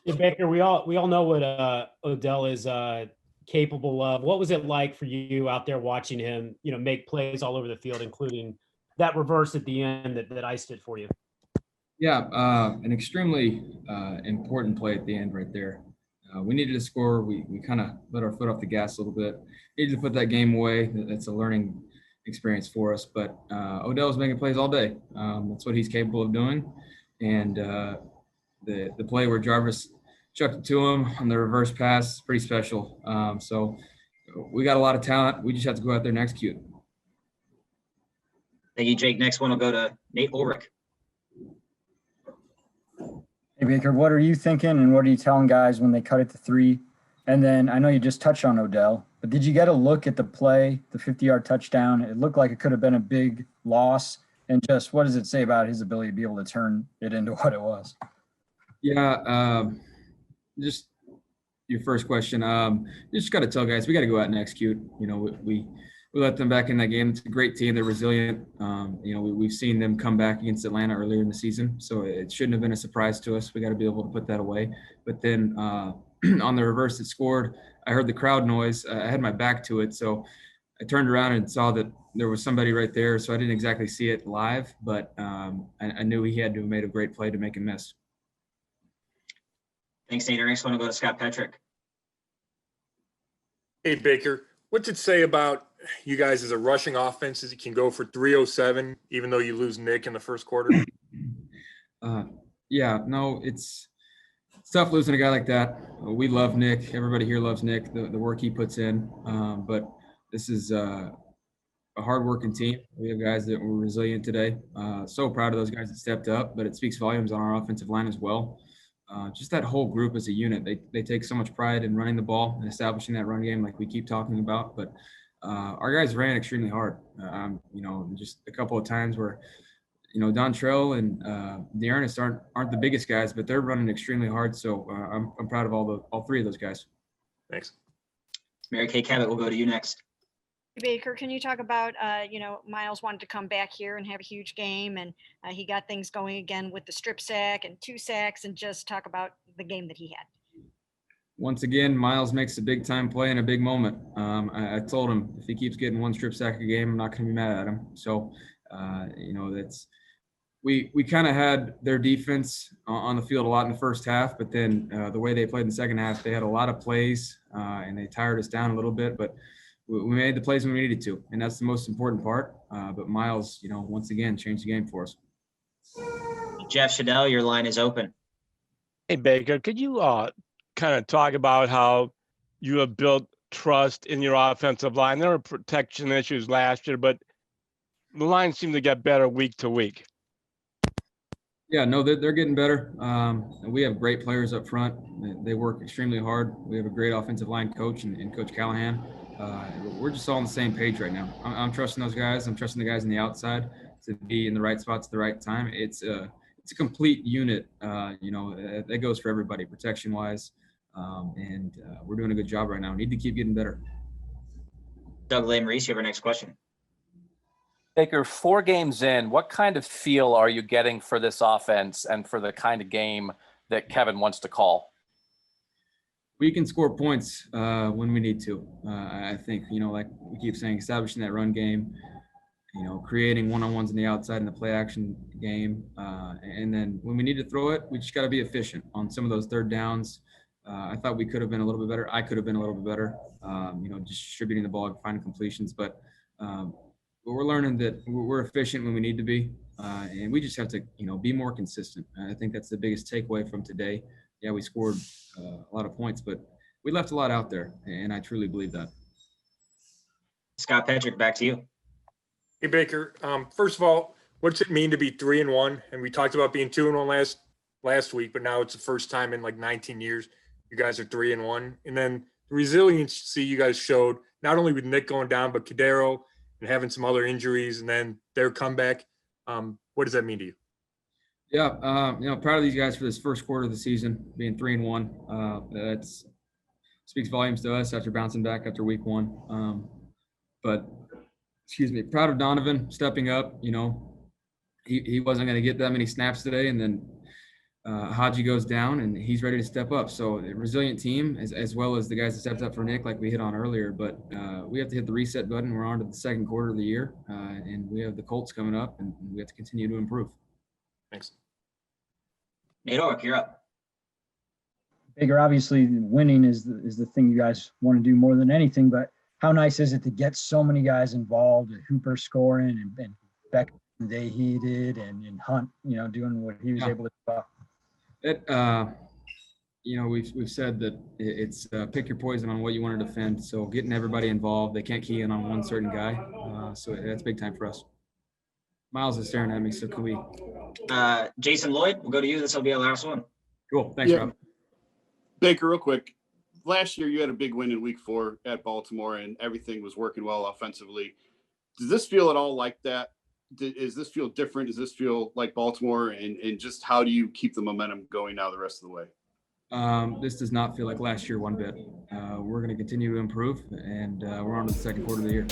Yeah, Baker, we all know what Odell is capable of. What was it like for you out there watching him, make plays all over the field, including that reverse at the end that iced it for you? Yeah, an extremely important play at the end right there. We needed to score. We kind of let our foot off the gas a little bit. Needed to put that game away. That's a learning experience for us. But Odell's making plays all day. That's what he's capable of doing. And the play where Jarvis chucked it to him on the reverse pass is pretty special. So we got a lot of talent. We just have to go out there and execute. Thank you, Jake. Next one will go to Nate Ulrich. Hey, Baker, what are you thinking and what are you telling guys when they cut it to 3? And then I know you just touched on Odell, but did you get a look at the play, the 50-yard touchdown? It looked like it could have been a big loss. And just what does it say about his ability to be able to turn it into what it was? Yeah, just your first question. You just got to tell guys we got to go out and execute. We let them back in that game. It's a great team. They're resilient. We've seen them come back against Atlanta earlier in the season, so it shouldn't have been a surprise to us. We got to be able to put that away. But then on the reverse that scored, I heard the crowd noise. I had my back to it, so I turned around and saw that there was somebody right there. So I didn't exactly see it live, but I knew he had to have made a great play to make him miss. Thanks, Nate. Our next one will go to Scott Petrick. Hey, Baker, what's it say about you guys as a rushing offense as you can go for 307, even though you lose Nick in the first quarter? It's tough losing a guy like that. We love Nick. Everybody here loves Nick, the work he puts in. But this is a hard-working team. We have guys that were resilient today. So proud of those guys that stepped up, but it speaks volumes on our offensive line as well. Just that whole group as a unit, they take so much pride in running the ball and establishing that run game like we keep talking about. But our guys ran extremely hard. Just a couple of times where, Dontrell and Dearness aren't the biggest guys, but they're running extremely hard. So I'm proud of all three of those guys. Thanks. Mary Kay Cabot will go to you next. Baker, can you talk about, Miles wanted to come back here and have a huge game, and he got things going again with the strip sack and 2 sacks, and just talk about the game that he had. Once again, Miles makes a big time play in a big moment. I told him if he keeps getting 1 strip sack a game, I'm not going to be mad at him. So, we kind of had their defense on the field a lot in the first half, but then the way they played in the second half, they had a lot of plays and they tired us down a little bit, but we made the plays when we needed to, and that's the most important part. But Miles, once again, changed the game for us. Jeff Shadell, your line is open. Hey, Baker, could you kind of talk about how you have built trust in your offensive line? There were protection issues last year, but the line seemed to get better week to week. Yeah, no, they're getting better. We have great players up front. They work extremely hard. We have a great offensive line coach and Coach Callahan. We're just all on the same page right now. I'm trusting those guys. I'm trusting the guys on the outside to be in the right spots at the right time. It's a complete unit. That goes for everybody, protection wise, and we're doing a good job right now. We need to keep getting better. Doug Maurice, you have our next question. Baker, 4 games in, what kind of feel are you getting for this offense and for the kind of game that Kevin wants to call? We can score points when we need to. I think, like we keep saying, establishing that run game, creating one-on-ones on the outside in the play action game. And then when we need to throw it, we just got to be efficient on some of those third downs. I thought we could have been a little bit better. I could have been a little bit better, just distributing the ball and finding completions. But we're learning that we're efficient when we need to be. And we just have to, be more consistent. I think that's the biggest takeaway from today. Yeah, we scored a lot of points, but we left a lot out there, and I truly believe that. Scott Petrick, back to you. Hey, Baker. First of all, what's it mean to be 3-1? And we talked about being 2-1 last week, but now it's the first time in like 19 years you guys are 3-1. And then the resiliency you guys showed, not only with Nick going down, but Cadero and having some other injuries, and then their comeback. What does that mean to you? Yeah, proud of these guys for this first quarter of the season, being 3-1. That speaks volumes to us after bouncing back after week 1. But proud of Donovan stepping up. He wasn't going to get that many snaps today, and then Haji goes down and he's ready to step up. So a resilient team, as well as the guys that stepped up for Nick, like we hit on earlier. But we have to hit the reset button. We're on to the second quarter of the year, and we have the Colts coming up, and we have to continue to improve. Thanks. Nate Ork, you're up. Baker, obviously winning is the thing you guys want to do more than anything, but how nice is it to get so many guys involved, Hooper scoring and Beck the day he did, and Hunt, doing what he was able to do. We've said that it's pick your poison on what you want to defend. So getting everybody involved, they can't key in on one certain guy. So that's big time for us. Miles is staring at me, so can we? Jason Lloyd, we'll go to you. This will be our last one. Cool. Thanks, Rob. Baker, real quick. Last year, you had a big win in Week 4 at Baltimore, and everything was working well offensively. Does this feel at all like that? Does this feel different? Does this feel like Baltimore? And just how do you keep the momentum going now the rest of the way? This does not feel like last year one bit. We're going to continue to improve, and we're on to the second quarter of the year.